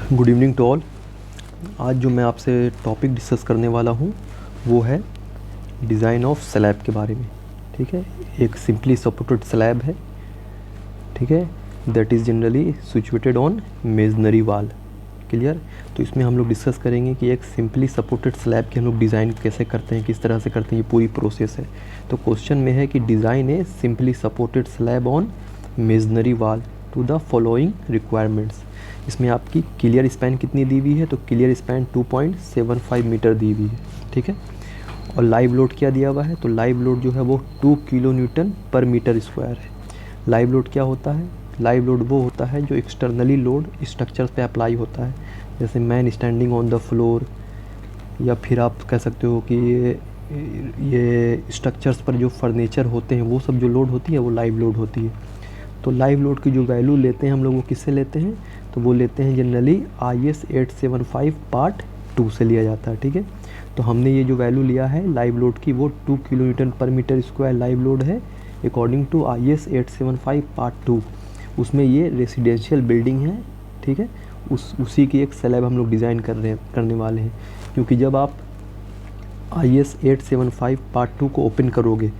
Good evening to all. आज जो मैं आपसे टॉपिक डिस्कस करने वाला हूँ वो है डिज़ाइन ऑफ स्लैब के बारे में। ठीक है, एक सिंपली सपोर्टेड स्लैब है, ठीक है, that is generally situated on masonry वाल। क्लियर। तो इसमें हम लोग डिस्कस करेंगे कि एक सिंपली सपोर्टेड स्लैब की हम लोग डिज़ाइन कैसे करते हैं, किस तरह से करते हैं, ये पूरी प्रोसेस है। तो क्वेश्चन में है कि design A simply supported slab on masonry वाल टू द फॉलोइंग रिक्वायरमेंट्स। इसमें आपकी क्लियर स्पैन कितनी दी हुई है, तो क्लियर स्पैन 2.75 मीटर दी हुई है, ठीक है। और लाइव लोड क्या दिया हुआ है, तो लाइव लोड जो है वो 2 किलो न्यूटन पर मीटर स्क्वायर है। लाइव लोड क्या होता है, लाइव लोड वो होता है जो एक्सटर्नली लोड स्ट्रक्चर पे अप्लाई होता है, जैसे man standing on the floor, या फिर आप कह सकते हो कि ये स्ट्रक्चर्स पर जो फर्नीचर होते हैं वो सब जो लोड होती है वो लाइव लोड होती है। तो लाइव लोड की जो वैल्यू लेते हैं हम लोग वो किससे लेते हैं, तो वो लेते हैं जनरली IS 875 पार्ट 2 से लिया जाता है, ठीक है। तो हमने ये जो वैल्यू लिया है लाइव लोड की वो 2 किलो न्यूटन पर मीटर स्क्वायर लाइव लोड है अकॉर्डिंग टू IS 875 पार्ट 2। उसमें ये रेसिडेंशियल बिल्डिंग है, ठीक है, उसी की एक स्लैब हम लोग डिज़ाइन करने वाले हैं। क्योंकि जब आप IS 875 पार्ट 2 को ओपन करोगे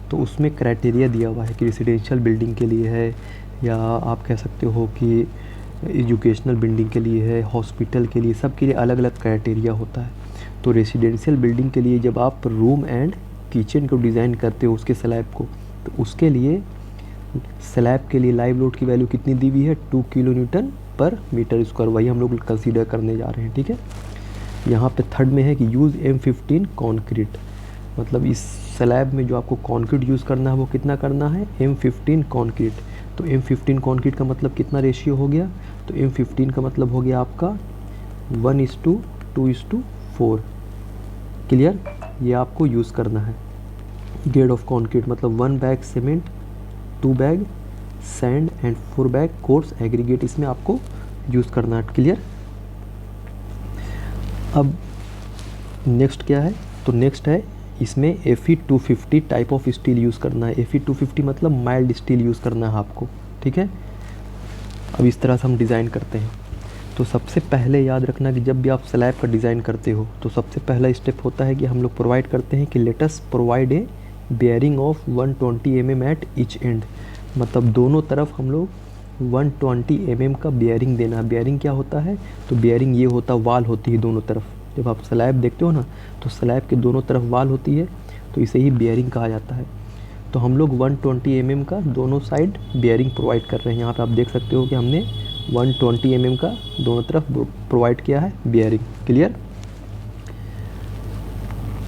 तो उसमें क्राइटेरिया दिया हुआ है कि रेसिडेंशियल बिल्डिंग के लिए है, या आप कह सकते हो कि एजुकेशनल बिल्डिंग के लिए है, हॉस्पिटल के लिए, सब के लिए अलग अलग क्राइटेरिया होता है। तो रेसिडेंशियल बिल्डिंग के लिए जब आप रूम एंड किचन को डिज़ाइन करते हो उसके स्लैब को, तो उसके लिए स्लैब के लिए लाइव लोड की वैल्यू कितनी दी हुई है, 2 किलो न्यूटन पर मीटर स्क्वायर, वही हम लोग कंसीडर करने जा रहे हैं, ठीक है। यहाँ पे थर्ड में है कि यूज़ M15 कॉन्क्रीट, मतलब इस स्लैब में जो आपको कॉन्क्रीट यूज़ करना है वो कितना करना है, M15 कॉन्क्रीट। तो M15 कॉन्क्रीट का मतलब कितना रेशियो हो गया, तो M15 का मतलब हो गया आपका 1:2:4। क्लियर, ये आपको यूज़ करना है। ग्रेड ऑफ कॉन्क्रीट मतलब 1 bag cement, 2 bag sand and 4 bag coarse aggregate, इसमें आपको यूज़ करना है। क्लियर। अब नेक्स्ट क्या है, तो नेक्स्ट है इसमें Fe250 type of steel use करना है। Fe250 मतलब माइल्ड स्टील यूज़ करना है आपको, ठीक है। अब इस तरह से हम डिज़ाइन करते हैं। तो सबसे पहले याद रखना कि जब भी आप स्लैब का डिज़ाइन करते हो तो सबसे पहला स्टेप होता है कि हम लोग प्रोवाइड करते हैं कि let us provide a bearing of 120 mm at each and, मतलब दोनों तरफ हम लोग 120 mm का बेयरिंग देना है। बेयरिंग क्या होता है, तो बेयरिंग ये होता वाल होती है दोनों तरफ। जब आप स्लैब देखते हो ना तो स्लैब के दोनों तरफ वाल होती है, तो इसे ही बेयरिंग कहा जाता है। तो हम लोग 120 mm का दोनों साइड बेयरिंग प्रोवाइड कर रहे हैं। यहाँ पे आप देख सकते हो कि हमने 120 mm का दोनों तरफ प्रोवाइड किया है बेयरिंग। क्लियर।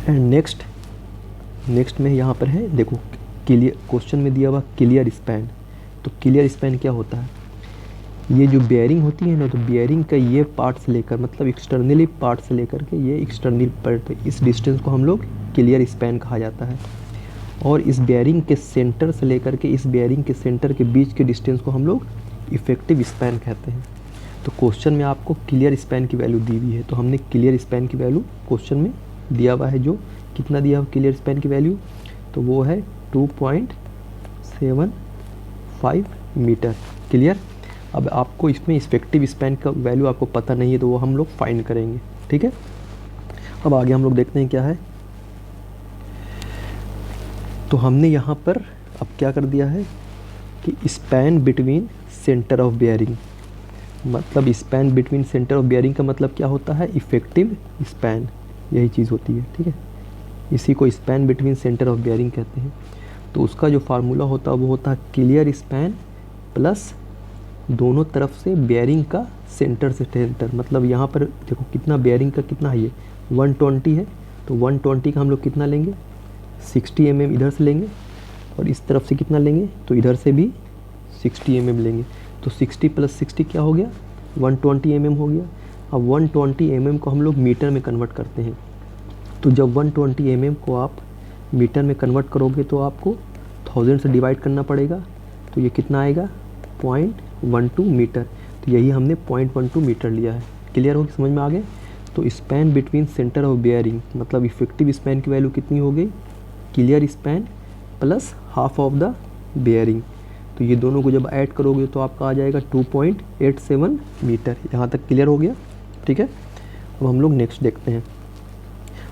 एंड नेक्स्ट में यहाँ पर है, देखो क्लियर, क्वेश्चन में दिया हुआ क्लियर स्पैन। तो क्लियर स्पैन क्या होता है, ये जो बेयरिंग होती है ना, तो बेयरिंग का ये पार्ट से लेकर मतलब एक्सटर्नली पार्ट से लेकर के ये एक्सटर्नल पार्ट, इस डिस्टेंस को हम लोग क्लियर स्पैन कहा जाता है। और इस बेयरिंग के सेंटर से लेकर के इस बेयरिंग के सेंटर के बीच के डिस्टेंस को हम लोग इफेक्टिव स्पैन कहते हैं। तो क्वेश्चन में आपको क्लियर स्पैन की वैल्यू दी हुई है, तो हमने क्लियर स्पैन की वैल्यू क्वेश्चन में दिया हुआ है, जो कितना दिया हुआ क्लियर स्पैन की वैल्यू, तो वो है 2.75 मीटर। क्लियर। अब आपको इसमें इफेक्टिव स्पैन का वैल्यू आपको पता नहीं है तो वो हम लोग फाइंड करेंगे, ठीक है। अब आगे हम लोग देखते हैं क्या है। तो हमने यहाँ पर अब क्या कर दिया है कि span between centre of bearing, मतलब span between centre of bearing का मतलब क्या होता है, इफेक्टिव स्पैन, यही चीज़ होती है, ठीक है। इसी को span between centre of bearing कहते हैं। तो उसका जो फार्मूला होता है वो होता है क्लियर स्पैन प्लस दोनों तरफ से बेयरिंग का सेंटर से सेंटर, मतलब यहाँ पर देखो कितना बेयरिंग का कितना है, ये 120 है, तो 120 का हम लोग कितना लेंगे, 60 mm इधर से लेंगे, और इस तरफ से कितना लेंगे, तो इधर से भी 60 mm लेंगे। तो 60 + 60 क्या हो गया, 120 mm हो गया। अब 120 mm को हम लोग मीटर में कन्वर्ट करते हैं। तो जब 120 mm को आप मीटर में कन्वर्ट करोगे तो आपको 1000 से डिवाइड करना पड़ेगा, तो ये कितना आएगा, 0.12 मीटर। तो यही हमने 0.12 मीटर लिया है। क्लियर हो, समझ में आ गए। तो span between centre of bearing मतलब इफेक्टिव स्पैन की वैल्यू कितनी हो गई, clear span plus half of the bearing, तो ये दोनों को जब ऐड करोगे तो आपका आ जाएगा 2.87 मीटर। यहाँ तक क्लियर हो गया, ठीक है। अब हम लोग नेक्स्ट देखते हैं।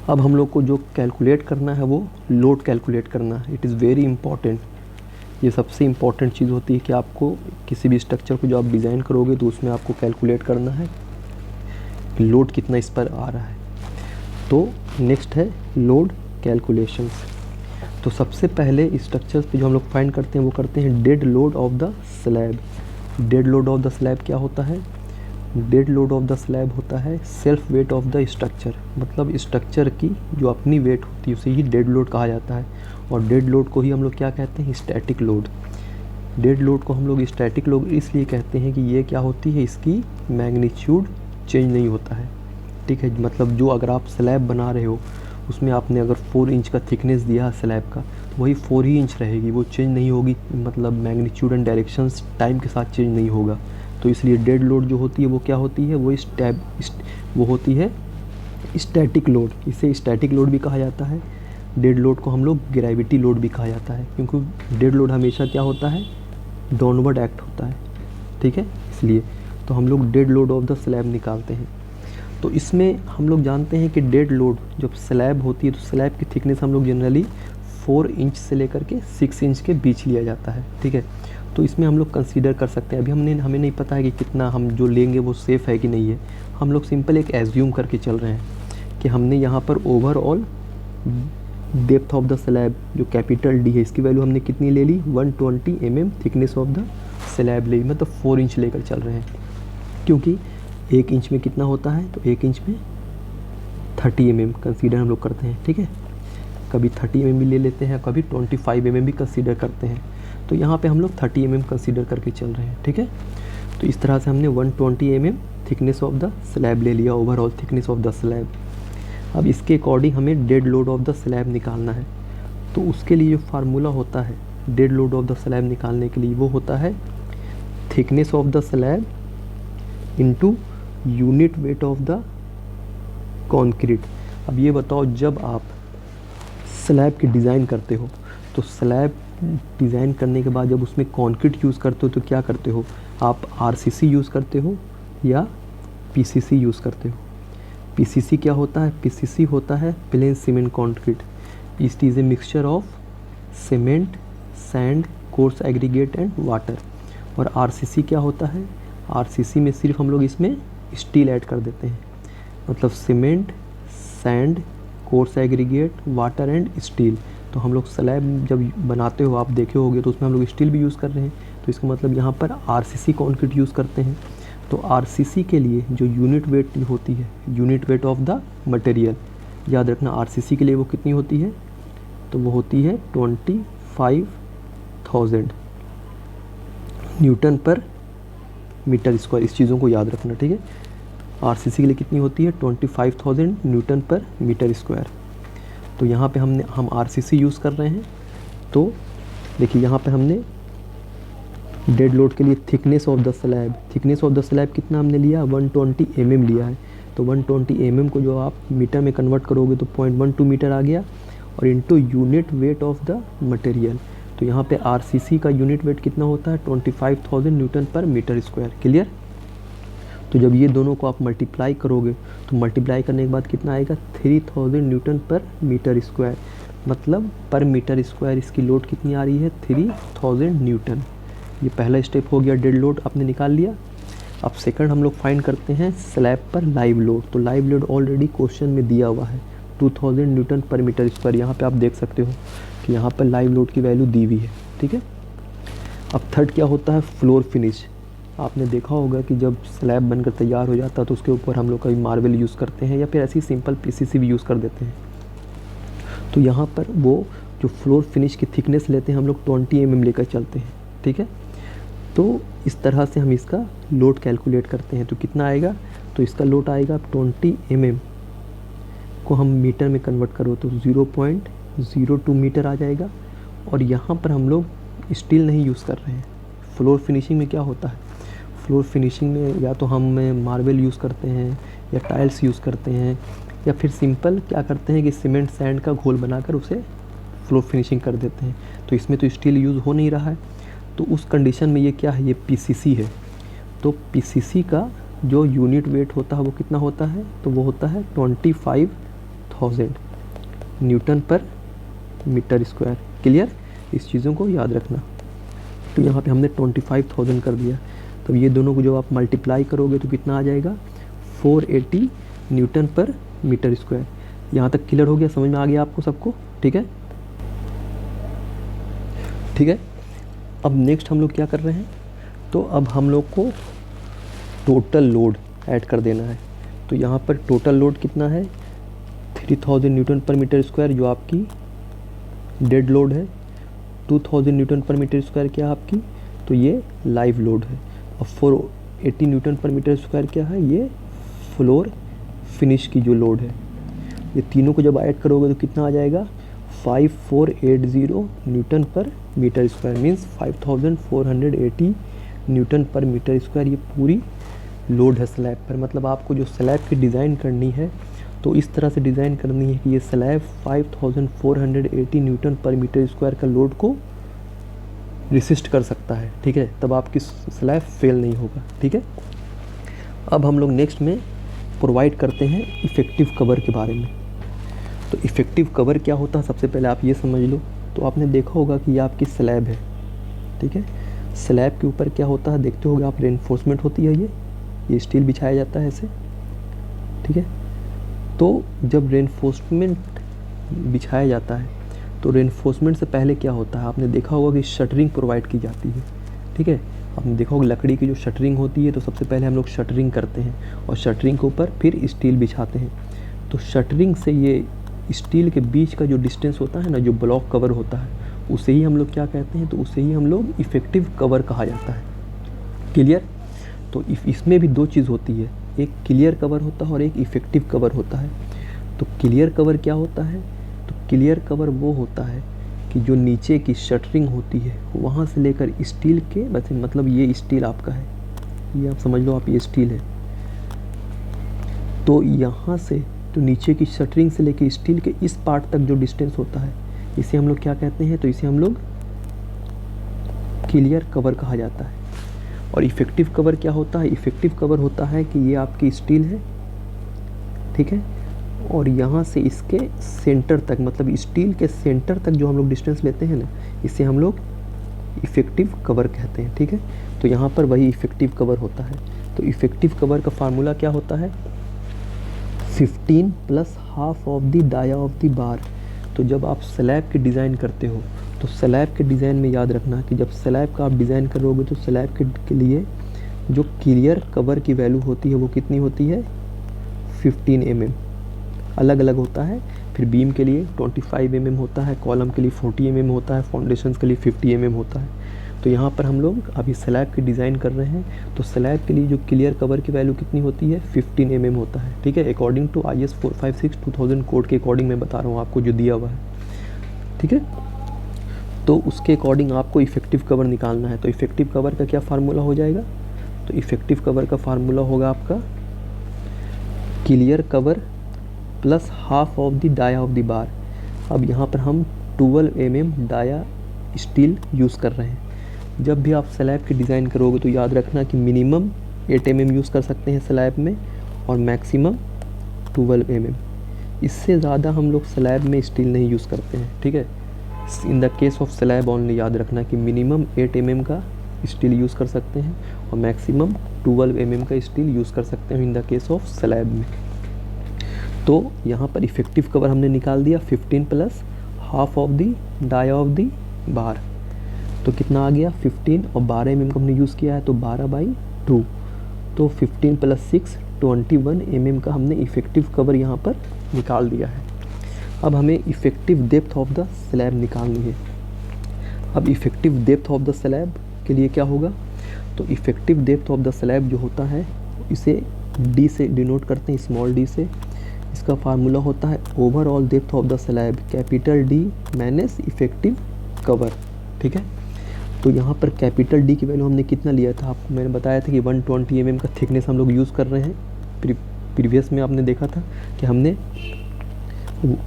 अब हम लोग को जो कैलकुलेट करना है वो लोड कैलकुलेट करना है। It is very important. ये सबसे इम्पॉर्टेंट चीज़ होती है कि आपको किसी भी स्ट्रक्चर को जो आप डिज़ाइन करोगे तो उसमें आपको कैलकुलेट करना है कि लोड कितना इस पर आ रहा है। तो नेक्स्ट है लोड कैलकुलेशंस। तो सबसे पहले स्ट्रक्चर्स पे जो हम लोग फाइंड करते हैं वो करते हैं dead load of the slab. Dead load of the slab क्या होता है? Dead load of the slab होता है self weight of the structure, मतलब स्ट्रक्चर की जो अपनी वेट होती है उसे ही डेड लोड कहा जाता है। और डेड लोड को ही हम लोग क्या कहते हैं? Static load. डेड लोड को हम लोग स्टैटिक लोड इसलिए कहते हैं कि ये क्या होती है, इसकी मैग्नीट्यूड चेंज नहीं होता है, ठीक है। मतलब जो अगर आप स्लैब बना रहे हो उसमें आपने अगर 4 इंच का थिकनेस दिया है स्लैब का, तो वही 4 ही इंच रहेगी, वो चेंज नहीं होगी। मतलब मैग्नीट्यूड एंड डायरेक्शंस टाइम के साथ चेंज नहीं होगा। तो इसलिए डेड लोड जो होती है वो क्या होती है? वो होती है स्टैटिक लोड। इसे स्टैटिक लोड भी कहा जाता है। डेड लोड को हम लोग ग्रेविटी लोड भी कहा जाता है, क्योंकि डेड लोड हमेशा क्या होता है? डाउनवर्ड एक्ट होता है, ठीक है। इसलिए तो हम लोग dead load of the slab निकालते हैं। तो इसमें हम लोग जानते हैं कि डेड लोड जब स्लैब होती है तो स्लैब की थिकनेस हम लोग जनरली 4 इंच से लेकर के 6 इंच के बीच लिया जाता है, ठीक है। तो इसमें हम लोग कंसीडर कर सकते हैं। अभी हमें नहीं पता है कि कितना हम जो लेंगे वो सेफ़ है कि नहीं है। हम लोग सिंपल एक एज्यूम करके चल रहे हैं कि हमने यहाँ पर overall depth of the slab जो कैपिटल डी है इसकी वैल्यू हमने कितनी ले ली? 120 mm thickness of the slab ले, मतलब 4 इंच लेकर चल रहे हैं, क्योंकि 1 इंच में कितना होता है? तो 1 इंच में 30 mm कंसीडर हम लोग करते हैं, ठीक है। कभी 30 mm भी ले लेते हैं, कभी 25 mm भी कंसीडर करते हैं। तो यहाँ पे हम लोग 30 mm कंसीडर करके चल रहे हैं, ठीक है। तो इस तरह से हमने 120 mm thickness of the slab ले लिया, overall thickness of the slab. अब इसके अकॉर्डिंग हमें dead load of the slab निकालना है। तो उसके लिए जो फार्मूला होता है dead load of the slab निकालने के लिए वो होता है thickness of the slab into unit weight of the concrete. अब ये बताओ, जब आप स्लैब की डिज़ाइन करते हो तो स्लैब डिज़ाइन करने के बाद जब उसमें कंक्रीट यूज़ करते हो तो क्या करते हो? आप आरसीसी यूज़ करते हो या पीसीसी यूज़ करते हो? पीसीसी क्या होता है? पीसीसी होता है plane cement concrete. It is a mixture of cement, sand, coarse aggregate and water. और आरसीसी क्या होता है? आरसीसी में सिर्फ हम लोग इसमें स्टील ऐड कर देते हैं, मतलब cement, sand, coarse aggregate, water and steel. तो हम लोग स्लैब जब बनाते हो आप देखे होगे तो उसमें हम लोग स्टील भी यूज़ कर रहे हैं, तो इसका मतलब यहाँ पर आरसीसी कंक्रीट यूज़ करते हैं। तो आरसीसी के लिए जो यूनिट वेट होती है, unit weight of the material, याद रखना आरसीसी के लिए वो कितनी होती है? तो वो होती है 25,000 न्यूटन पर मीटर स्क्वायर। इस चीज़ों को याद रखना, ठीक है। आरसीसी के लिए कितनी होती है? 25,000 न्यूटन पर मीटर स्क्वायर। तो यहाँ पे हम आरसीसी यूज़ कर रहे हैं। तो देखिए यहाँ पे हमने डेड लोड के लिए thickness of the slab, thickness of the slab कितना हमने लिया? 120 mm लिया है। तो 120 mm को जो आप मीटर में कन्वर्ट करोगे तो 0.12 मीटर आ गया, और into unit weight of the material. तो यहाँ पे आरसीसी का यूनिट वेट कितना होता है? 25,000 न्यूटन पर मीटर स्क्वायर। क्लियर? तो जब ये दोनों को आप मल्टीप्लाई करोगे तो मल्टीप्लाई करने के बाद कितना आएगा? 3000 न्यूटन पर मीटर स्क्वायर, मतलब पर मीटर स्क्वायर इसकी लोड कितनी आ रही है? 3000 न्यूटन। ये पहला स्टेप हो गया, डेड लोड आपने निकाल लिया। अब सेकंड हम लोग फाइंड करते हैं स्लैब पर लाइव लोड। तो लाइव लोड ऑलरेडी क्वेश्चन में दिया हुआ है 2000 न्यूटन पर मीटर स्क्वायर। यहाँ पे आप देख सकते हो कि यहाँ पर लाइव लोड की वैल्यू दी हुई है, ठीक है। अब थर्ड क्या होता है? Floor finish. आपने देखा होगा कि जब स्लैब बनकर तैयार हो जाता है तो उसके ऊपर हम लोग कभी मार्बल यूज़ करते हैं या फिर ऐसी सिंपल पीसीसी भी यूज़ कर देते हैं। तो यहाँ पर वो जो फ्लोर फिनिश की थिकनेस लेते हैं हम लोग 20 mm लेकर चलते हैं, ठीक है। तो इस तरह से हम इसका लोड कैलकुलेट करते हैं। तो कितना आएगा? तो इसका लोड आएगा 20 mm को हम मीटर में कन्वर्ट करो तो 0.02 मीटर आ जाएगा। और यहाँ पर हम लोग स्टील नहीं यूज़ कर रहे हैं। फ्लोर फिनिशिंग में क्या होता है? फ्लोर फिनिशिंग में या तो हम मार्बल यूज़ करते हैं या टाइल्स यूज़ करते हैं, या फिर सिंपल क्या करते हैं कि सीमेंट सैंड का घोल बनाकर उसे फ्लोर फिनिशिंग कर देते हैं। तो इसमें तो स्टील यूज़ हो नहीं रहा है। तो उस कंडीशन में ये क्या है, ये पीसीसी है। तो पीसीसी का जो यूनिट वेट होता है वो कितना होता है, तो वो होता है 25,000 न्यूटन पर मीटर स्क्वायर। क्लियर, इस चीज़ों को याद रखना। तो यहाँ पे हमने 25,000 कर दिया, तो ये दोनों को जब आप मल्टीप्लाई करोगे तो कितना आ जाएगा, 480 न्यूटन पर मीटर स्क्वायर। यहाँ तक क्लियर हो गया, समझ में आ गया आपको सबको? ठीक है, ठीक है। अब नेक्स्ट हम लोग क्या कर रहे हैं, तो अब हम लोग को टोटल लोड ऐड कर देना है। तो यहाँ पर टोटल लोड कितना है, 3000 न्यूटन पर मीटर स्क्वायर जो आपकी डेड लोड है, 2000 न्यूटन पर मीटर स्क्वायर क्या है आपकी, तो ये लाइव लोड है, और 480 न्यूटन पर मीटर स्क्वायर क्या है, ये फ्लोर फिनिश की जो लोड है। ये तीनों को जब ऐड करोगे तो कितना आ जाएगा, 5480 न्यूटन पर मीटर स्क्वायर, मीन्स 5480 न्यूटन पर मीटर स्क्वायर ये पूरी लोड है स्लैब पर। मतलब आपको जो स्लैब की डिज़ाइन करनी है तो इस तरह से डिज़ाइन करनी है कि ये स्लैब 5480 न्यूटन पर मीटर स्क्वायर का लोड को रेसिस्ट कर सकता है। ठीक है, तब आपकी स्लैब फेल नहीं होगा। ठीक है, अब हम लोग नेक्स्ट में प्रोवाइड करते हैं इफ़ेक्टिव कवर के बारे में। तो इफ़ेक्टिव कवर क्या होता है, सबसे पहले आप ये समझ लो। तो आपने देखा होगा कि ये आपकी स्लैब है, ठीक है। स्लैब के ऊपर क्या होता है, देखते होगे आप, रेनफोर्समेंट होती है, ये स्टील बिछाया जाता है ऐसे, ठीक है। तो जब रेनफोर्समेंट बिछाया जाता है तो रेनफोर्समेंट से पहले क्या होता है, आपने देखा होगा कि शटरिंग प्रोवाइड की जाती है, ठीक है। आपने देखा होगा लकड़ी की जो शटरिंग होती है, तो सबसे पहले हम लोग शटरिंग करते हैं और शटरिंग के ऊपर फिर स्टील बिछाते हैं। तो शटरिंग से ये स्टील के बीच का जो डिस्टेंस होता है ना, जो ब्लॉक कवर होता है, उसे ही हम लोग क्या कहते हैं, तो उसे ही हम लोग इफ़ेक्टिव कवर कहा जाता है। क्लियर। तो इसमें भी दो चीज़ होती है, एक क्लियर कवर होता है और एक इफ़ेक्टिव कवर होता है। तो क्लियर कवर क्या होता है, तो क्लियर कवर वो होता है कि जो नीचे की शटरिंग होती है वहाँ से लेकर स्टील के, वैसे मतलब ये स्टील आपका है, ये आप समझ लो, आप ये स्टील है, तो यहाँ से तो नीचे की शटरिंग से लेकर स्टील के इस पार्ट तक जो डिस्टेंस होता है, इसे हम लोग क्या कहते हैं, तो इसे हम लोग क्लियर कवर कहा जाता है। और इफ़ेक्टिव कवर क्या होता है, इफ़ेक्टिव कवर होता है कि ये आपकी स्टील है, ठीक है, और यहाँ से इसके सेंटर तक, मतलब स्टील के सेंटर तक जो हम लोग डिस्टेंस लेते हैं ना, इसे हम लोग इफ़ेक्टिव कवर कहते हैं। ठीक है, तो यहाँ पर वही इफ़ेक्टिव कवर होता है। तो इफ़ेक्टिव कवर का फार्मूला क्या होता है, 15 plus half of the dia of the bar. तो जब आप स्लैब की डिज़ाइन करते हो तो स्लैब के डिज़ाइन में याद रखना कि जब स्लैब का आप डिज़ाइन करोगे तो स्लैब के लिए जो क्लियर कवर की वैल्यू होती है वो कितनी होती है, 15 mm। अलग अलग होता है। फिर बीम के लिए 25 mm होता है, कॉलम के लिए 40 mm होता है, फाउंडेशंस के लिए 50 mm होता है। तो यहाँ पर हम लोग अभी स्लैब की डिज़ाइन कर रहे हैं, तो स्लैब के लिए जो क्लियर कवर की वैल्यू कितनी होती है, 15 mm होता है। ठीक है, अकॉर्डिंग टू IS 456/2000 कोड के अकॉर्डिंग मैं बता रहा हूँ आपको जो दिया हुआ है। ठीक है, तो उसके अकॉर्डिंग आपको इफ़ेक्टिव कवर निकालना है। तो इफ़ेक्टिव कवर का क्या फार्मूला हो जाएगा, तो इफ़ेक्टिव कवर का फार्मूला होगा आपका clear cover plus half of the dia of the bar. अब यहाँ पर हम 12 mm डाया स्टील यूज़ कर रहे हैं। जब भी आप स्लैब की डिज़ाइन करोगे तो याद रखना कि मिनिमम 8 mm यूज़ कर सकते हैं स्लैब में और मैक्सिमम 12 mm। इससे ज़्यादा हम लोग स्लैब में स्टील नहीं यूज़ करते हैं। ठीक है, in the case of slab only याद रखना कि मिनिमम 8 mm का स्टील यूज़ कर सकते हैं और मैक्सिमम 12 mm का स्टील यूज़ कर सकते हैं in the case of slab में। तो यहाँ पर इफ़ेक्टिव कवर हमने निकाल दिया 15 plus half of the dia of the bar. तो कितना आ गया 15 और 12 mm का हमने यूज़ किया है तो 12/2। तो 15 प्लस 6 21 mm का हमने इफ़ेक्टिव कवर यहाँ पर निकाल दिया है। अब हमें effective depth of the slab निकालनी है। अब effective depth of the slab के लिए क्या होगा, तो effective depth of the slab जो होता है इसे D से डिनोट करते हैं, स्मॉल d से। इसका फार्मूला होता है overall depth of the slab, capital D minus effective cover. ठीक है, तो यहाँ पर कैपिटल D की वैल्यू हमने कितना लिया था, आपको मैंने बताया था कि 120 mm का थिकनेस हम लोग यूज़ कर रहे हैं। प्रीवियस में आपने देखा था कि हमने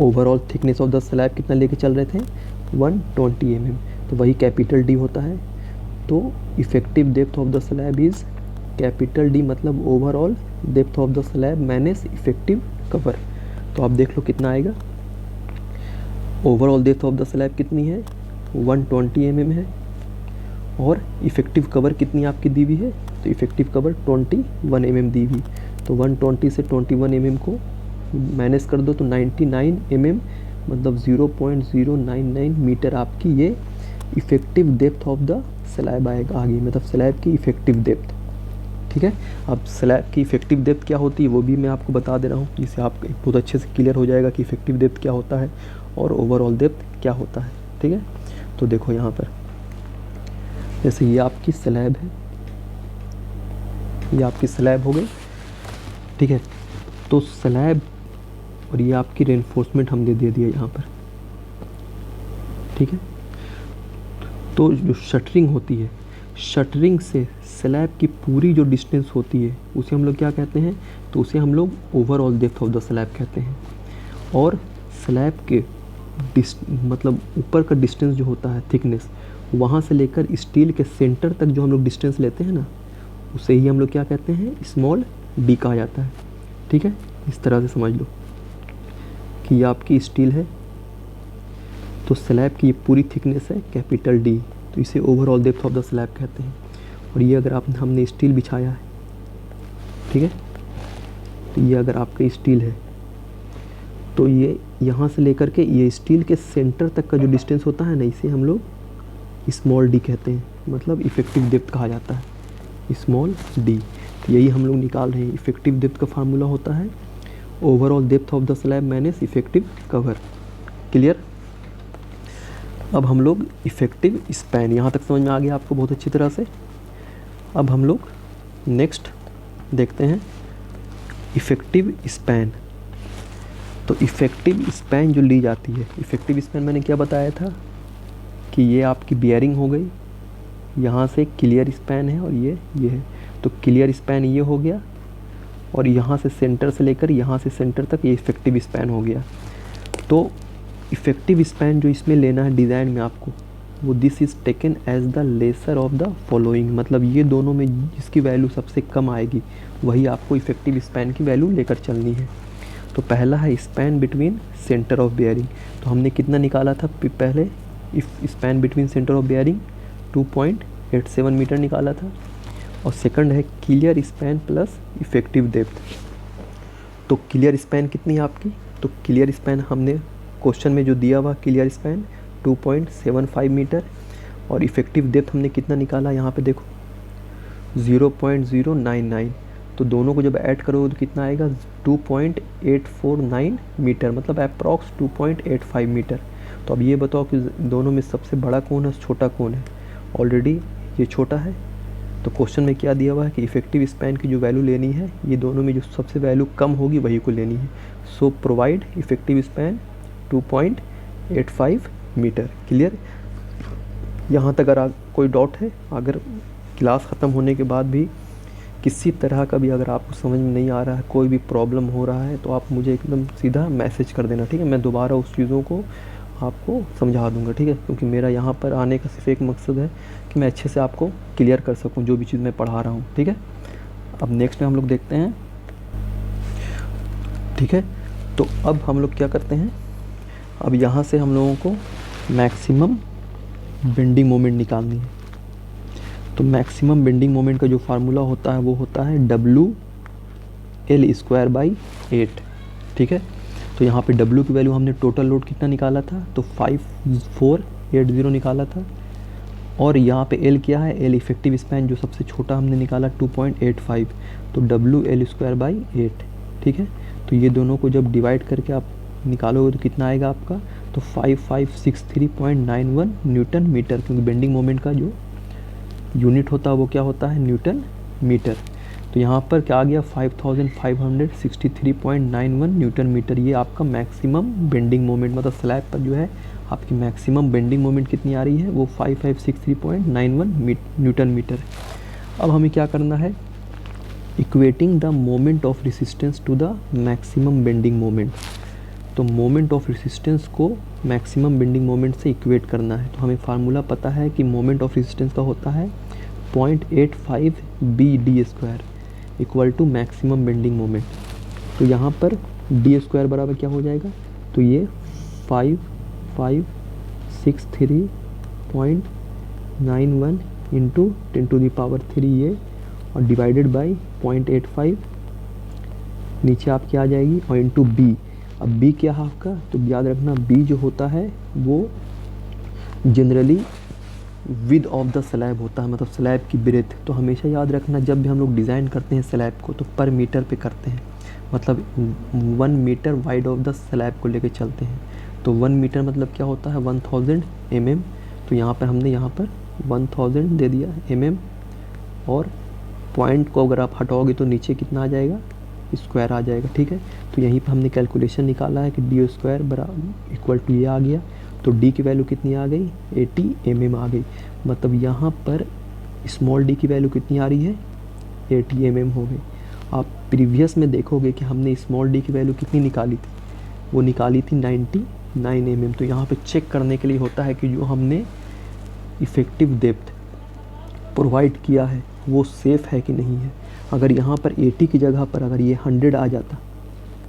overall thickness of the slab कितना लेके चल रहे थे, 120 mm। तो वही कैपिटल D होता है तो effective depth of the slab is capital D, मतलब overall depth of the slab minus effective cover. तो आप देख लो कितना आएगा। Overall depth of the slab कितनी है, 120 mm है, और इफेक्टिव कवर कितनी आपकी दी हुई है, तो इफेक्टिव कवर 21 mm दी हुई। तो 120 से 21 mm को माइनस कर दो तो 99 mm, मतलब 0.099 मीटर आपकी ये effective depth of the slab आएगा आगे, मतलब स्लैब की इफेक्टिव डेप्थ। ठीक है, अब स्लैब की इफेक्टिव डेप्थ क्या होती है वो भी मैं आपको बता दे रहा हूँ, जिससे आप बहुत अच्छे से क्लियर हो जाएगा कि इफेक्टिव डेप्थ क्या होता है और ओवरऑल डेप्थ क्या होता है। ठीक है, तो देखो यहाँ पर जैसे ये आपकी स्लैब है, ये आपकी स्लैब हो गई। ठीक है, तो स्लैब और ये आपकी रेनफोर्समेंट हमने दे दिया यहाँ पर। ठीक है, तो जो शटरिंग होती है, शटरिंग से स्लैब की पूरी जो डिस्टेंस होती है उसे हम लोग क्या कहते हैं, तो उसे हम लोग overall depth of the slab कहते हैं। और स्लैब के मतलब ऊपर का डिस्टेंस जो होता है थिकनेस, वहाँ से लेकर स्टील के सेंटर तक जो हम लोग डिस्टेंस लेते हैं ना, उसे ही हम लोग क्या कहते हैं, स्मॉल डी कहा जाता है। ठीक है, इस तरह से समझ लो कि ये आपकी स्टील है, तो स्लैब की ये पूरी थिकनेस है कैपिटल डी, तो इसे overall depth of the slab कहते हैं। और ये अगर हमने स्टील बिछाया है, ठीक है, तो ये अगर आपका स्टील है तो ये यहाँ से लेकर के ये स्टील के सेंटर तक का जो डिस्टेंस होता है ना, इसे हम लोग स्मॉल डी कहते हैं, मतलब इफेक्टिव डेप्थ कहा जाता है, स्मॉल डी। तो यही हम लोग निकाल रहे हैं। इफेक्टिव डेप्थ का फार्मूला होता है overall depth of the slab minus effective cover. Clear? अब हम लोग इफेक्टिव स्पैन, यहाँ तक समझ में आ गया आपको बहुत अच्छी तरह से। अब हम लोग नेक्स्ट देखते हैं इफेक्टिव स्पैन। तो इफेक्टिव स्पैन जो ली जाती है, इफेक्टिव स्पैन मैंने क्या बताया था कि ये आपकी बियरिंग हो गई, यहाँ से क्लियर स्पैन है और ये है। तो क्लियर स्पैन ये हो गया, और यहाँ से सेंटर से लेकर यहाँ से सेंटर तक ये इफेक्टिव स्पैन हो गया। तो इफेक्टिव स्पैन जो इसमें लेना है डिज़ाइन में आपको, वो this is taken as the lesser of the following, मतलब ये दोनों में जिसकी वैल्यू सबसे कम आएगी वही आपको इफेक्टिव स्पैन की वैल्यू लेकर चलनी है। तो पहला है span between centre of bearing. तो हमने कितना निकाला था पहले, if span between centre of bearing 2.87 metre निकाला था। और सेकंड है clear span plus effective depth. तो क्लियर स्पैन कितनी है आपकी, तो क्लियर स्पैन हमने क्वेश्चन में जो दिया हुआ क्लियर स्पैन 2.75 मीटर, और इफेक्टिव डेप्थ हमने कितना निकाला यहाँ पे देखो 0.099। तो दोनों को जब ऐड करो तो कितना आएगा 2.849 मीटर, मतलब अप्रॉक्स 2.85 मीटर। तो अब ये बताओ कि दोनों में सबसे बड़ा कौन है, छोटा कौन है। ऑलरेडी ये छोटा है, तो क्वेश्चन में क्या दिया हुआ है कि इफेक्टिव स्पैन की जो वैल्यू लेनी है, ये दोनों में जो सबसे वैल्यू कम होगी वही को लेनी है। So provide effective span 2.85 metre. Clear? यहाँ तक अगर कोई डाउट है, अगर क्लास ख़त्म होने के बाद भी किसी तरह का भी अगर आपको समझ में नहीं आ रहा है, कोई भी प्रॉब्लम हो रहा है, तो आप मुझे एकदम सीधा मैसेज कर देना, ठीक है। मैं दोबारा उस चीज़ों को आपको समझा दूंगा, ठीक है। क्योंकि मेरा यहाँ पर आने का सिर्फ एक मकसद है कि मैं अच्छे से आपको क्लियर कर सकूँ जो भी चीज़ मैं पढ़ा रहा हूँ, ठीक है। अब नेक्स्ट में हम लोग देखते हैं, ठीक है। तो अब हम लोग क्या करते हैं, अब यहाँ से हम लोगों को मैक्सिमम बेंडिंग मोमेंट निकालनी है। तो मैक्सिमम बेंडिंग मोमेंट का जो फार्मूला होता है वो होता है WL²/8, ठीक है। तो यहाँ पे W की वैल्यू हमने टोटल लोड कितना निकाला था, तो 5480 निकाला था। और यहाँ पे L क्या है, L इफेक्टिव स्पैन जो सबसे छोटा हमने निकाला 2.85, तो WL²/8, ठीक है। तो ये दोनों को जब डिवाइड करके आप निकालोगे तो कितना आएगा आपका, तो 5563.91 न्यूटन मीटर, क्योंकि बेंडिंग मोमेंट का जो यूनिट होता है वो क्या होता है, न्यूटन मीटर। तो यहाँ पर क्या आ गया 5563.91 न्यूटन मीटर। ये आपका मैक्सिमम बेंडिंग मोमेंट, मतलब स्लैब पर जो है आपकी मैक्सिमम बेंडिंग मोमेंट कितनी आ रही है, वो 5563.91 न्यूटन मीटर। अब हमें क्या करना है, equating the moment of resistance to the maximum bending moment. तो मोमेंट ऑफ रेसिस्टेंस को मैक्सिमम बेंडिंग मोमेंट से इक्वेट करना है। तो हमें फार्मूला पता है कि मोमेंट ऑफ रेसिस्टेंस का होता है 0.85 BD² equal to maximum bending moment. तो यहाँ पर D² बराबर क्या हो जाएगा, तो ये 5563.91 इंटू 10⁻³ ये, और डिवाइडेड बाई 0.85, नीचे आपकी आ जाएगी, और इंटू B। अब B क्या है आपका, तो याद रखना B जो होता है वो generally with of the slab होता है, मतलब स्लैब की ब्रेथ। तो हमेशा याद रखना जब भी हम लोग डिज़ाइन करते हैं स्लैब को तो पर मीटर पे करते हैं, मतलब 1 metre wide of the slab को लेके चलते हैं। तो 1 मीटर मतलब क्या होता है 1000 mm। तो यहाँ पर हमने यहाँ पर 1000 दे दिया mm, और पॉइंट को अगर आप हटाओगे तो नीचे कितना आ जाएगा, स्क्वायर आ जाएगा। ठीक है, तो यहीं पर हमने कैलकुलेशन निकाला है कि D² बराबर इक्वल टू ये आ गया। तो D की वैल्यू कितनी आ गई, 80 mm आ गई। मतलब यहाँ पर स्मॉल d की वैल्यू कितनी आ रही है, 80 mm हो गई। आप प्रीवियस में देखोगे कि हमने स्मॉल d की वैल्यू कितनी निकाली थी, वो निकाली थी 99 mm। तो यहाँ पे चेक करने के लिए होता है कि जो हमने इफ़ेक्टिव डेप्थ प्रोवाइड किया है वो सेफ़ है कि नहीं है। अगर यहाँ पर 80 की जगह पर अगर ये 100 आ जाता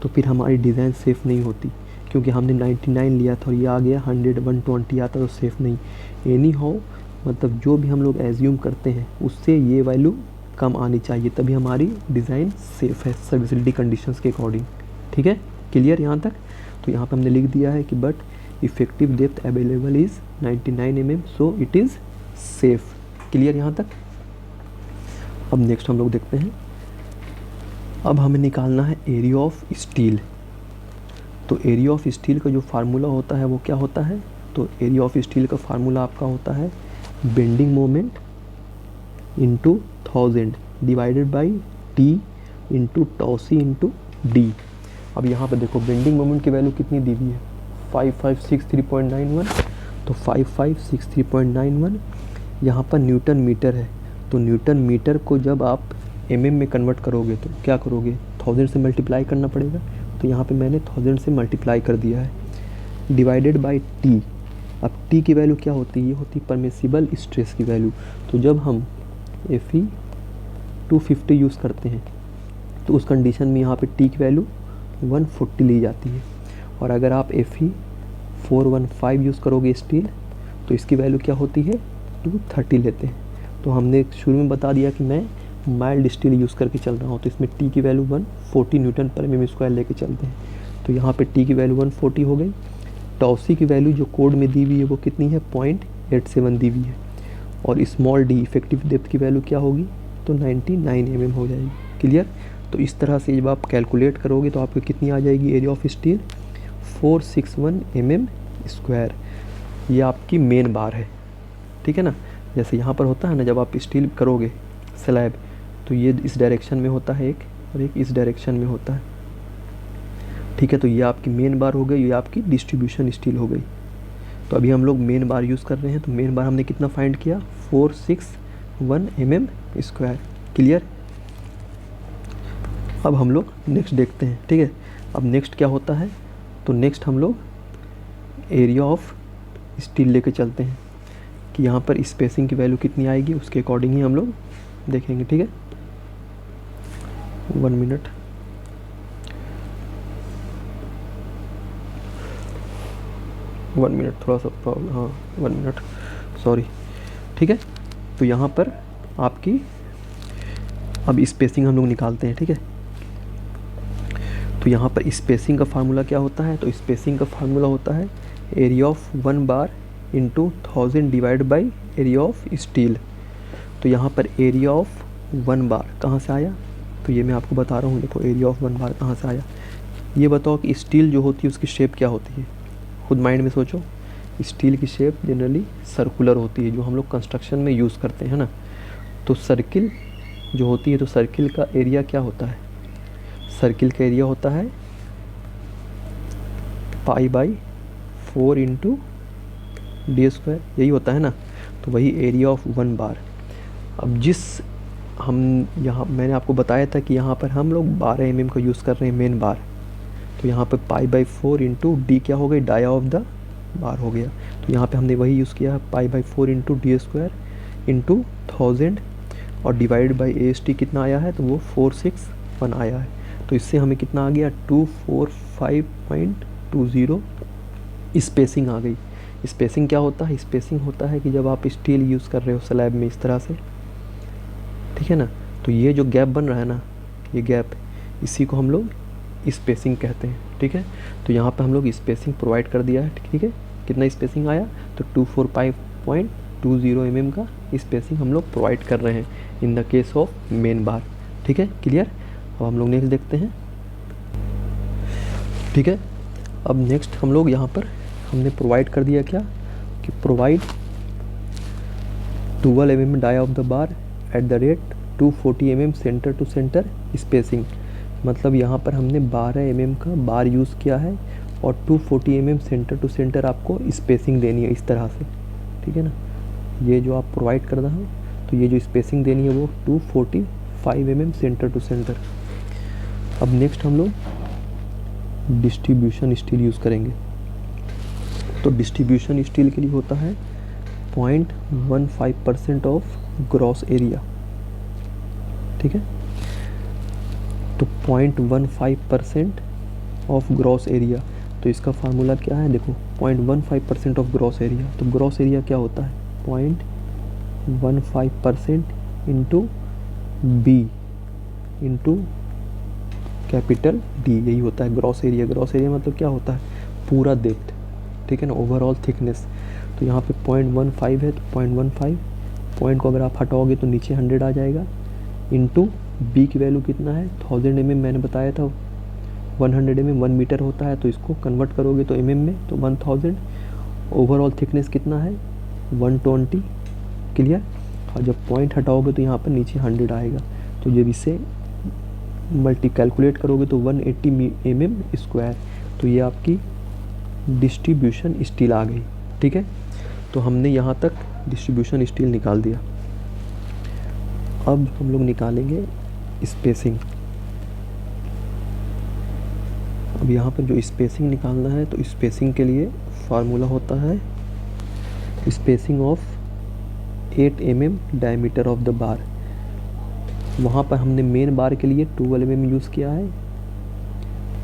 तो फिर हमारी डिज़ाइन सेफ़ नहीं होती, क्योंकि हमने 99 लिया था और ये आ गया 100 120 आता तो सेफ़ नहीं। एनी हाउ मतलब जो भी हम लोग एज्यूम करते हैं उससे ये वैल्यू कम आनी चाहिए, तभी हमारी डिज़ाइन सेफ़ है सर्विसिबिलिटी कंडीशंस के अकॉर्डिंग। ठीक है, क्लियर यहाँ तक। तो यहाँ पर हमने लिख दिया है कि but effective depth available is 99 mm, so it is safe. Clear यहाँ तक। अब नेक्स्ट हम लोग देखते हैं, अब हमें निकालना है एरिया ऑफ स्टील। तो एरिया ऑफ स्टील का जो फार्मूला होता है वो क्या होता है, तो एरिया ऑफ स्टील का फार्मूला आपका होता है bending moment into 1000 divided by T into τc into D। अब यहाँ पर देखो बेंडिंग मोमेंट की वैल्यू कितनी दी हुई है, 5563.91। तो 5563.91 यहाँ पर न्यूटन मीटर है। तो न्यूटन मीटर को जब आप mm में कन्वर्ट करोगे तो क्या करोगे, 1000 से मल्टीप्लाई करना पड़ेगा। तो यहाँ पे मैंने 1000 से मल्टीप्लाई कर दिया है, डिवाइडेड बाय T। अब T की वैल्यू क्या होती है, ये होती है परमिसिबल स्ट्रेस की वैल्यू। तो जब हम Fe 250 यूज़ करते हैं तो उस कंडीशन में यहाँ पे T की वैल्यू 140 ली जाती है। और अगर आप Fe 415 यूज़ करोगे स्टील तो इसकी वैल्यू क्या होती है, 230 लेते हैं। तो हमने शुरू में बता दिया कि मैं माइल्ड स्टील यूज़ करके चल रहा हूँ, तो इसमें T की वैल्यू 140 न्यूटन पर mm² लेके चलते हैं। तो यहाँ पे T की वैल्यू 140 हो गई। τc की वैल्यू जो कोड में दी हुई है वो कितनी है, 0.87 दी हुई है। और स्मॉल d इफेक्टिव डेप्थ की वैल्यू क्या होगी, तो 99 mm हो जाएगी। क्लियर। तो इस तरह से जब आप कैलकुलेट करोगे तो आपको कितनी आ जाएगी एरिया ऑफ स्टील, 461 mm²। ये आपकी मेन बार है। ठीक है ना, जैसे यहाँ पर होता है ना जब आप स्टील करोगे स्लैब तो ये इस डायरेक्शन में होता है एक, और एक इस डायरेक्शन में होता है। ठीक है, तो ये आपकी मेन बार हो गई, ये आपकी डिस्ट्रीब्यूशन स्टील हो गई। तो अभी हम लोग मेन बार यूज़ कर रहे हैं, तो मेन बार हमने कितना फाइंड किया, 461 mm²। क्लियर। अब हम लोग नेक्स्ट देखते हैं। ठीक है, अब नेक्स्ट क्या होता है, तो नेक्स्ट हम लोग एरिया ऑफ स्टील लेके चलते हैं कि यहाँ पर स्पेसिंग की वैल्यू कितनी आएगी, उसके अकॉर्डिंग ही हम लोग देखेंगे। ठीक है, 1 मिनट। थोड़ा सा प्रॉब्लम, हाँ 1 मिनट, सॉरी। ठीक है, तो यहाँ पर आपकी अब स्पेसिंग हम लोग निकालते हैं। ठीक है, तो यहाँ पर स्पेसिंग का फार्मूला क्या होता है, तो स्पेसिंग का फार्मूला होता है area of 1 bar into 1000 divide by area of steel. तो यहाँ पर एरिया ऑफ 1 बार कहाँ से आया, तो ये मैं आपको बता रहा हूँ। देखो एरिया ऑफ 1 बार कहाँ से आया, ये बताओ कि स्टील जो होती है उसकी शेप क्या होती है, खुद माइंड में सोचो। स्टील की शेप जनरली सर्कुलर होती है, जो हम लोग कंस्ट्रक्शन में यूज़ करते हैं ना। तो सर्किल जो होती है, तो सर्किल का एरिया क्या होता है, सर्किल का एरिया होता है π/4 इंटू D², यही होता है ना। तो वही एरिया ऑफ 1 बार। अब जिस हम यहाँ मैंने आपको बताया था कि यहाँ पर हम लोग 12 mm का यूज़ कर रहे हैं मेन बार, तो यहाँ पे पाई बाई 4 इंटू डी क्या हो गई, डाया ऑफ द बार हो गया। तो यहाँ पे हमने वही यूज़ किया है, pi by 4 into D square into 1000 और divide by A S T कितना आया है, तो वो 461 आया है। तो इससे हमें कितना आ गया, 245.20 स्पेसिंग आ गई। स्पेसिंग क्या होता है, स्पेसिंग होता है कि जब आप स्टील यूज़ कर रहे हो स्लैब में इस तरह से, ठीक है ना, तो ये जो गैप बन रहा है ना, ये गैप, इसी को हम लोग स्पेसिंग कहते हैं, ठीक है। तो यहाँ पे हम लोग स्पेसिंग प्रोवाइड कर दिया है, ठीक है। कितना स्पेसिंग आया, तो 245.20 mm का स्पेसिंग हम लोग प्रोवाइड कर रहे हैं in the case of main बार, ठीक है, क्लियर। अब हम लोग नेक्स्ट देखते हैं, ठीक है। अब नेक्स्ट हम लोग यहाँ पर हमने प्रोवाइड कर दिया क्या, कि provide 12 mm dia of the bar at the rate 240 mm centre to centre spacing. मतलब यहाँ पर हमने 12 mm का बार यूज़ किया है और 240 mm सेंटर टू सेंटर आपको स्पेसिंग देनी है इस तरह से, ठीक है ना। ये जो आप प्रोवाइड कर रहा हूँ, तो ये जो स्पेसिंग देनी है वो 245 mm सेंटर टू सेंटर। अब नेक्स्ट हम लोग डिस्ट्रीब्यूशन स्टील यूज़ करेंगे। तो डिस्ट्रीब्यूशन स्टील के लिए होता है 0.15% ऑफ ग्रॉस एरिया, ठीक है। तो 0.15% ऑफ ग्रॉस एरिया, तो इसका फार्मूला क्या है, देखो 0.15% ऑफ ग्रॉस एरिया। तो ग्रॉस एरिया क्या होता है, 0.15% into B into capital D, यही होता है ग्रॉस एरिया। ग्रॉस एरिया मतलब क्या होता है, पूरा डेप्थ, ठीक है ना, ओवरऑल थिकनेस। तो यहाँ पे 0.15 है, तो 0.15 पॉइंट को अगर आप हटाओगे तो नीचे 100 आ जाएगा, इंटू बी की वैल्यू कितना है 1000 mm, मैंने बताया था 100 mm 1 मीटर होता है, तो इसको कन्वर्ट करोगे तो mm में, तो 1000। ओवरऑल थिकनेस कितना है 120, क्लियर। और जब पॉइंट हटाओगे तो यहाँ पर नीचे 100 आएगा, तो जब इसे मल्टी कैलकुलेट करोगे तो 180 mm स्क्वायर। तो ये आपकी डिस्ट्रीब्यूशन स्टील आ गई, ठीक है। तो हमने यहाँ तक डिस्ट्रीब्यूशन स्टील निकाल दिया। अब हम लोग निकालेंगे स्पेसिंग। अब यहाँ पर जो स्पेसिंग निकालना है, तो स्पेसिंग के लिए फार्मूला होता है spacing of 8 mm diameter of the बार। वहाँ पर हमने मेन बार के लिए 12 mm यूज़ किया है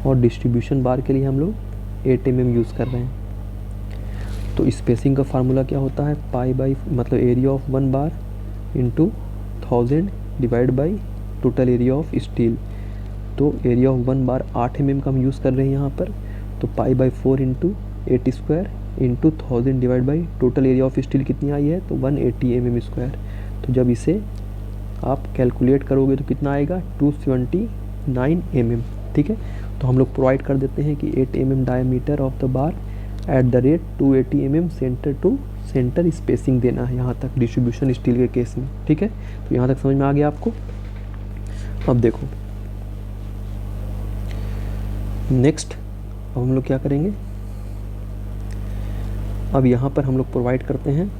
और डिस्ट्रीब्यूशन बार के लिए हम लोग 8 mm यूज़ कर रहे हैं। तो स्पेसिंग का फार्मूला क्या होता है, पाई बाई मतलब area of 1 bar into 1000 divide by total area of steel. तो एरिया ऑफ 1 बार 8 mm का हम यूज़ कर रहे हैं यहाँ पर, तो pi by 4 into 8 square into 1000 divide by total area of steel कितनी आई है, तो 180 mm स्क्वायर। तो जब इसे आप कैलकुलेट करोगे तो कितना आएगा 279 mm, ठीक है। तो हम लोग प्रोवाइड कर देते हैं कि 8 mm diameter of the bar at the rate 280 mm centre to centre spacing देना है यहाँ तक डिस्ट्रीब्यूशन स्टील के केस में, ठीक है। तो यहाँ तक समझ में आ गया आपको। अब देखो नेक्स्ट, अब हम लोग क्या करेंगे, अब यहाँ पर हम लोग प्रोवाइड करते हैं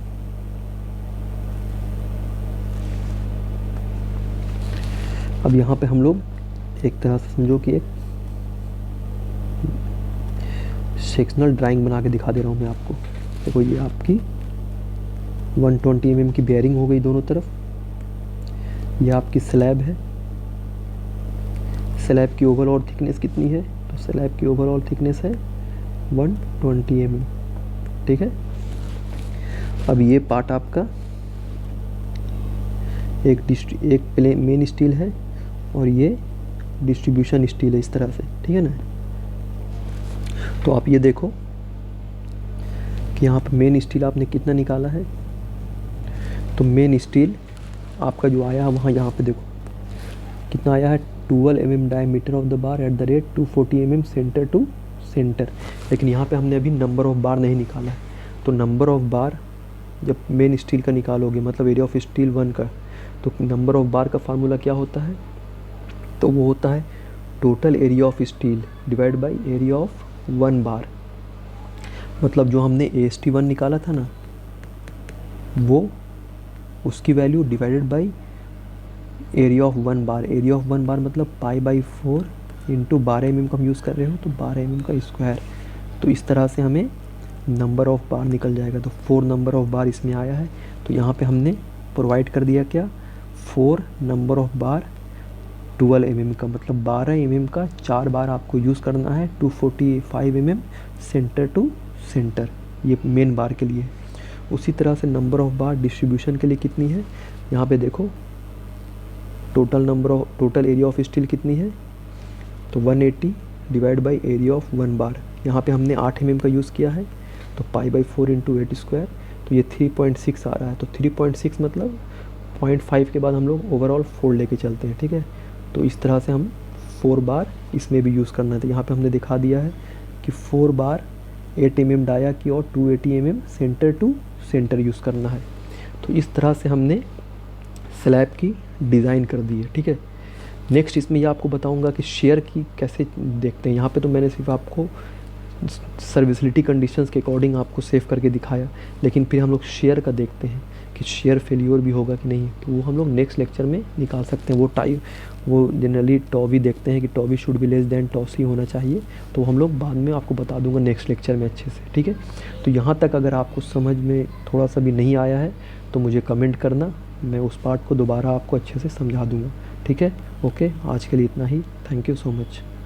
अब यहाँ पे हम लोग एक तरह से समझो कि एक सेक्शनल ड्राइंग बना के दिखा दे रहा हूँ मैं आपको। देखो ये आपकी 120 mm की बेयरिंग हो गई दोनों तरफ। ये आपकी स्लैब है। स्लैब की ओवरऑल थिकनेस कितनी है, तो स्लैब की ओवरऑल थिकनेस है 120 mm, ठीक है। अब ये पार्ट आपका एक प्लेन मेन स्टील है और ये डिस्ट्रीब्यूशन स्टील है इस तरह से, ठीक है ना। तो आप ये देखो कि यहाँ पर मेन स्टील आपने कितना निकाला है, तो मेन स्टील आपका जो आया है वहाँ यहाँ पे देखो कितना आया है 12 mm diameter of the bar at the rate 240 mm centre to centre. लेकिन यहाँ पे हमने अभी नंबर ऑफ बार नहीं निकाला है। तो नंबर ऑफ बार जब मेन स्टील का निकालोगे मतलब एरिया ऑफ स्टील 1 का, तो नंबर ऑफ बार का फार्मूला क्या होता है, तो वो होता है total area of steel divide by area of 1 बार। मतलब जो हमने AST1 निकाला था ना, वो उसकी value divided by area of 1 bar. Area of 1 बार मतलब पाई बाई 4 इंटू 12 mm का हम यूज़ कर रहे हो तो 12 mm का स्क्वायर। तो इस तरह से हमें नंबर ऑफ़ बार निकल जाएगा। तो 4 नंबर ऑफ़ बार इसमें आया है, तो यहाँ पे हमने प्रोवाइड कर दिया क्या, 4 नंबर ऑफ़ बार 12 mm का, मतलब 12 mm का 4 बार आपको यूज़ करना है 245 mm सेंटर टू सेंटर, ये मेन बार के लिए। उसी तरह से नंबर ऑफ़ बार डिस्ट्रीब्यूशन के लिए कितनी है, यहाँ पे देखो टोटल एरिया ऑफ स्टील कितनी है, तो 180 डिवाइड बाई एरिया ऑफ 1 बार। यहाँ पे हमने 8 mm का यूज़ किया है, तो π/4 इंटू 8 स्क्वायर, तो ये 3.6 आ रहा है। तो 3.6 मतलब 0.5 के बाद हम लोग ओवरऑल 4 लेके चलते हैं, ठीक है। तो इस तरह से हम 4 बार इसमें भी यूज़ करना है। तो यहाँ पे हमने दिखा दिया है कि 4 बार 8 mm डाया की और 280 mm centre to centre use करना है। तो इस तरह से हमने स्लैब की डिज़ाइन कर दी है, ठीक है। नेक्स्ट इसमें ये आपको बताऊंगा कि शेयर की कैसे देखते हैं। यहाँ पे तो मैंने सिर्फ आपको सर्विसिलिटी कंडीशंस के अकॉर्डिंग आपको सेव करके दिखाया, लेकिन फिर हम लोग शेयर का देखते हैं कि शेयर फेल्योर भी होगा कि नहीं, तो वो हम लोग नेक्स्ट लेक्चर में निकाल सकते हैं। वो जनरली टॉवी देखते हैं कि टॉवी शुड बी लेस दैन टॉसी होना चाहिए, तो हम लोग बाद में आपको बता दूंगा नेक्स्ट लेक्चर में अच्छे से, ठीक है। तो यहाँ तक अगर आपको समझ में थोड़ा सा भी नहीं आया है तो मुझे कमेंट करना, मैं उस पार्ट को दोबारा आपको अच्छे से समझा दूँगा, ठीक है। ओके, आज के लिए इतना ही। Thank you so much.